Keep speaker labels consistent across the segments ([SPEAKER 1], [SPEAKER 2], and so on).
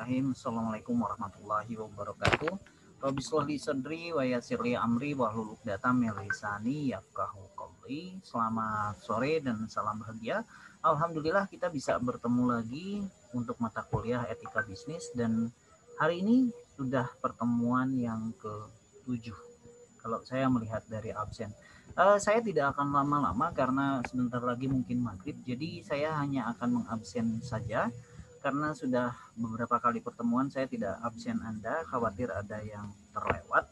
[SPEAKER 1] Bismillahirrahmanirrahim. Assalamualaikum warahmatullahi wabarakatuh. Rabbi shrah li sadri wa yassir li amri wahlul 'uqdatam min lisani yafqahu qawli. Selamat sore dan salam bahagia. Alhamdulillah kita bisa bertemu lagi untuk mata kuliah etika bisnis dan hari ini sudah pertemuan yang ke-7 kalau saya melihat dari absen. Saya tidak akan lama-lama karena sebentar lagi mungkin maghrib, jadi saya hanya akan mengabsen saja karena sudah beberapa kali pertemuan saya tidak absen Anda, khawatir ada yang terlewat.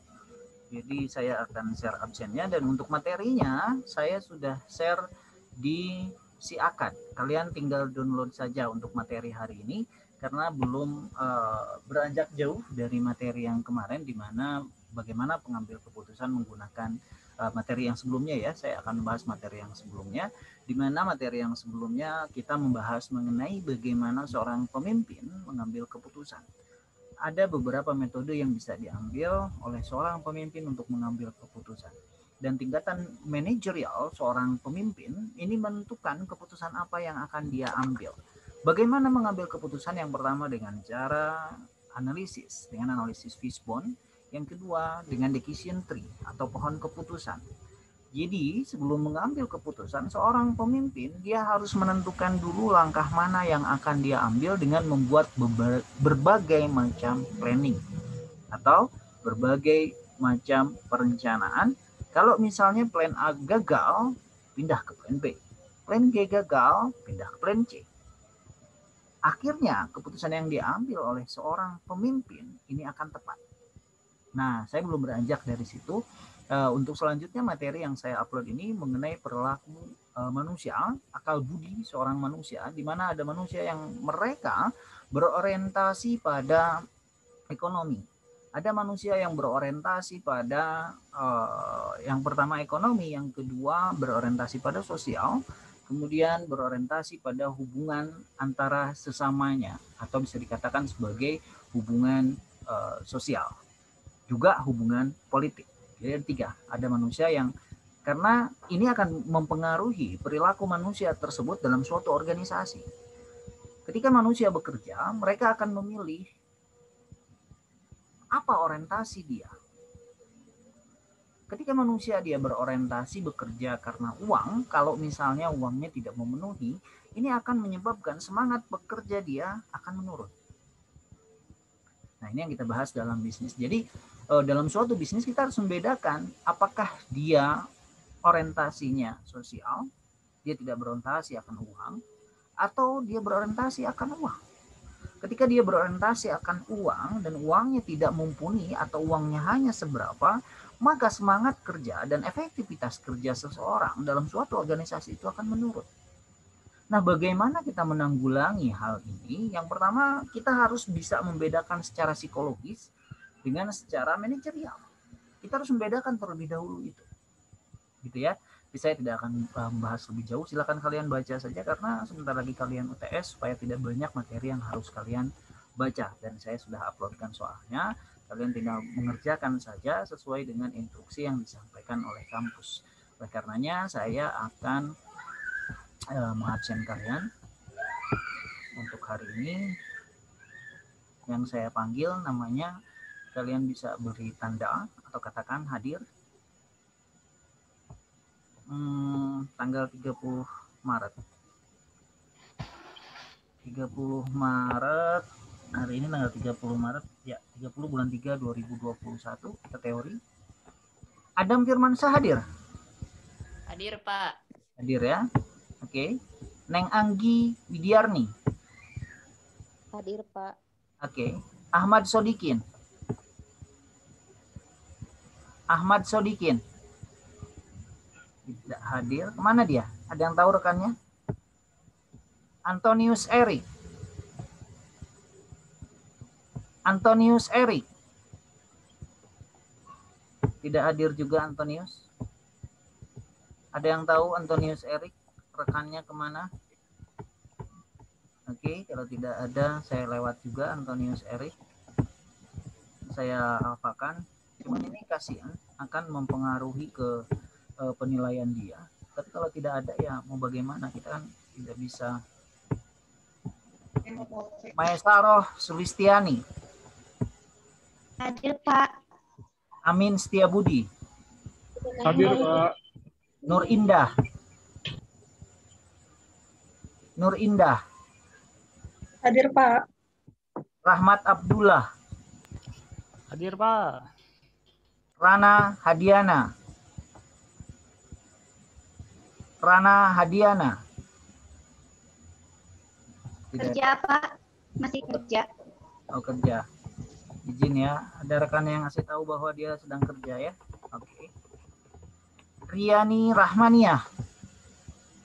[SPEAKER 1] Jadi saya akan share absennya dan untuk materinya saya sudah share di si Akad. Kalian tinggal download saja untuk materi hari ini karena belum beranjak jauh dari materi yang kemarin di mana bagaimana pengambil keputusan menggunakan materi yang sebelumnya ya. Saya akan membahas materi yang sebelumnya di mana materi yang sebelumnya kita membahas mengenai bagaimana seorang pemimpin mengambil keputusan. Ada beberapa metode yang bisa diambil oleh seorang pemimpin untuk mengambil keputusan. Dan tingkatan manajerial seorang pemimpin ini menentukan keputusan apa yang akan dia ambil. Bagaimana mengambil keputusan? Yang pertama dengan cara analisis, dengan analisis fishbone. Yang kedua dengan decision tree atau pohon keputusan. Jadi sebelum mengambil keputusan, seorang pemimpin dia harus menentukan dulu langkah mana yang akan dia ambil dengan membuat berbagai macam planning atau berbagai macam perencanaan. Kalau misalnya plan A gagal, pindah ke plan B. Plan G gagal, pindah ke plan C. Akhirnya keputusan yang diambil oleh seorang pemimpin ini akan tepat. Nah, saya belum beranjak dari situ. Untuk selanjutnya materi yang saya upload ini mengenai perilaku manusia, akal budi seorang manusia, di mana ada manusia yang mereka berorientasi pada ekonomi. Ada manusia yang berorientasi pada yang pertama ekonomi, yang kedua berorientasi pada sosial, kemudian berorientasi pada hubungan antara sesamanya atau bisa dikatakan sebagai hubungan sosial, juga hubungan politik. Jadi ada tiga, ada manusia yang karena ini akan mempengaruhi perilaku manusia tersebut dalam suatu organisasi. Ketika manusia bekerja, mereka akan memilih apa orientasi dia. Ketika manusia dia berorientasi bekerja karena uang, kalau misalnya uangnya tidak memenuhi, ini akan menyebabkan semangat bekerja dia akan menurun. Nah, ini yang kita bahas dalam bisnis. Jadi dalam suatu bisnis kita harus membedakan apakah dia orientasinya sosial, dia tidak berorientasi akan uang, atau dia berorientasi akan uang. Ketika dia berorientasi akan uang dan uangnya tidak mumpuni atau uangnya hanya seberapa, maka semangat kerja dan efektivitas kerja seseorang dalam suatu organisasi itu akan menurun. Nah, bagaimana kita menanggulangi hal ini? Yang pertama, kita harus bisa membedakan secara psikologis dengan secara manajerial. Kita harus membedakan terlebih dahulu itu. Gitu ya. Saya tidak akan membahas lebih jauh. Silakan kalian baca saja karena sebentar lagi kalian UTS supaya tidak banyak materi yang harus kalian baca dan saya sudah uploadkan soalnya. Kalian tinggal mengerjakan saja sesuai dengan instruksi yang disampaikan oleh kampus. Oleh karenanya saya akan mengabsen kalian untuk hari ini. Yang saya panggil namanya, kalian bisa beri tanda atau katakan hadir. Tanggal 30 Maret 30 Maret hari ini tanggal 30 Maret ya, 30 bulan 3 2021. Kita teori. Adam Firmansyah hadir?
[SPEAKER 2] Hadir, Pak.
[SPEAKER 1] Hadir ya. Oke. Neng Anggi Widiarni?
[SPEAKER 3] Hadir, Pak.
[SPEAKER 1] Oke. Ahmad Sodikin? Ahmad Sodikin tidak hadir. Kemana dia? Ada yang tahu rekannya? Antonius Erik? Antonius Erik tidak hadir juga. Antonius, ada yang tahu Antonius Erik rekannya kemana? Oke, kalau tidak ada saya lewat juga Antonius Erik, saya apakan. Cuman ini kasihan akan mempengaruhi ke penilaian dia. Tapi kalau tidak ada ya mau bagaimana, kita kan tidak bisa Maesaroh Sulistiani.
[SPEAKER 3] Hadir, Pak.
[SPEAKER 1] Amin Setiabudi.
[SPEAKER 4] Hadir, Pak.
[SPEAKER 1] Nur Indah. Nur Indah.
[SPEAKER 5] Hadir, Pak.
[SPEAKER 1] Rahmat Abdullah.
[SPEAKER 4] Hadir, Pak.
[SPEAKER 1] Rana Hadiana. Rana Hadiana. Tidak.
[SPEAKER 3] Kerja, Pak. Masih kerja.
[SPEAKER 1] Oh, kerja. Izin ya, ada rekan yang ngasih tahu bahwa dia sedang kerja ya. Oke. Riani Rahmaniah.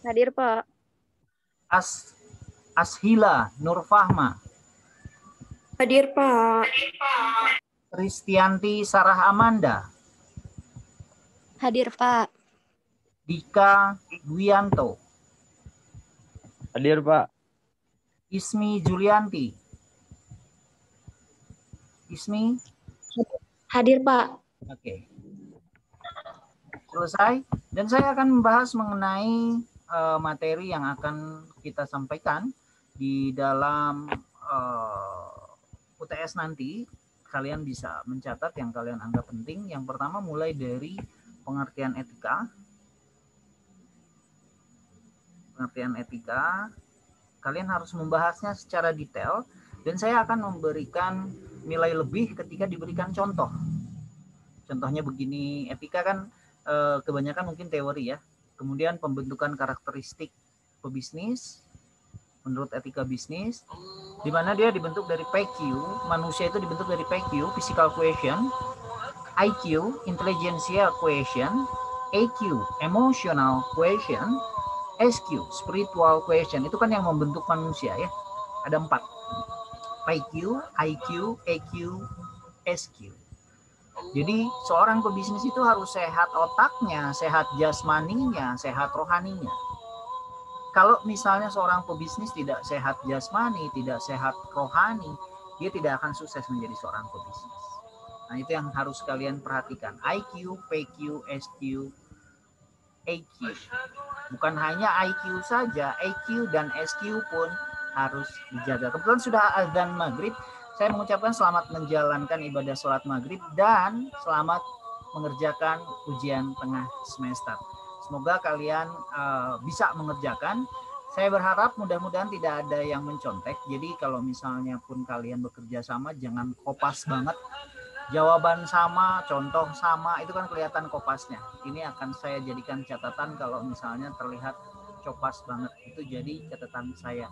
[SPEAKER 3] Hadir, Pak.
[SPEAKER 1] Ashila Nur Fahma.
[SPEAKER 5] Hadir, Pak.
[SPEAKER 1] Kristianti Sarah Amanda.
[SPEAKER 3] Hadir, Pak.
[SPEAKER 1] Dika Dwianto.
[SPEAKER 4] Hadir, Pak.
[SPEAKER 1] Ismi Julianti. Ismi.
[SPEAKER 3] Hadir, Pak.
[SPEAKER 1] Oke. Selesai. Dan saya akan membahas mengenai materi yang akan kita sampaikan di dalam UTS nanti. Kalian bisa mencatat yang kalian anggap penting. Yang pertama mulai dari pengertian etika. Pengertian etika. Kalian harus membahasnya secara detail. Dan saya akan memberikan nilai lebih ketika diberikan contoh. Contohnya begini, etika kan kebanyakan mungkin teori ya. Kemudian pembentukan karakteristik pebisnis menurut etika bisnis, di mana dia dibentuk dari PQ, manusia itu dibentuk dari PQ, physical quotient, IQ, intelligentsia quotient, EQ, emotional quotient, SQ, spiritual quotient. Itu kan yang membentuk manusia ya. Ada 4. PQ, IQ, EQ, SQ. Jadi seorang pebisnis itu harus sehat otaknya, sehat jasmaninya, sehat rohaninya. Kalau misalnya seorang pebisnis tidak sehat jasmani, tidak sehat rohani, dia tidak akan sukses menjadi seorang pebisnis. Nah, itu yang harus kalian perhatikan. IQ, PQ, SQ, EQ. Bukan hanya IQ saja, EQ dan SQ pun harus dijaga. Kebetulan sudah azan maghrib. Saya mengucapkan selamat menjalankan ibadah sholat maghrib dan selamat mengerjakan ujian tengah semester. Semoga kalian bisa mengerjakan. Saya berharap mudah-mudahan tidak ada yang mencontek. Jadi kalau misalnya pun kalian bekerja sama, jangan kopas banget. Jawaban sama, contoh sama, itu kan kelihatan kopasnya. Ini akan saya jadikan catatan kalau misalnya terlihat copas banget. Itu jadi catatan saya.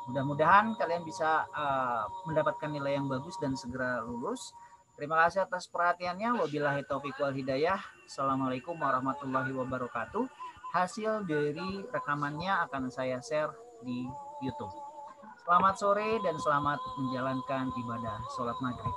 [SPEAKER 1] Mudah-mudahan kalian bisa mendapatkan nilai yang bagus dan segera lulus. Terima kasih atas perhatiannya. Wabillahi taufiq wal hidayah. Assalamualaikum warahmatullahi wabarakatuh. Hasil dari rekamannya akan saya share di YouTube. Selamat sore dan selamat menjalankan ibadah sholat maghrib.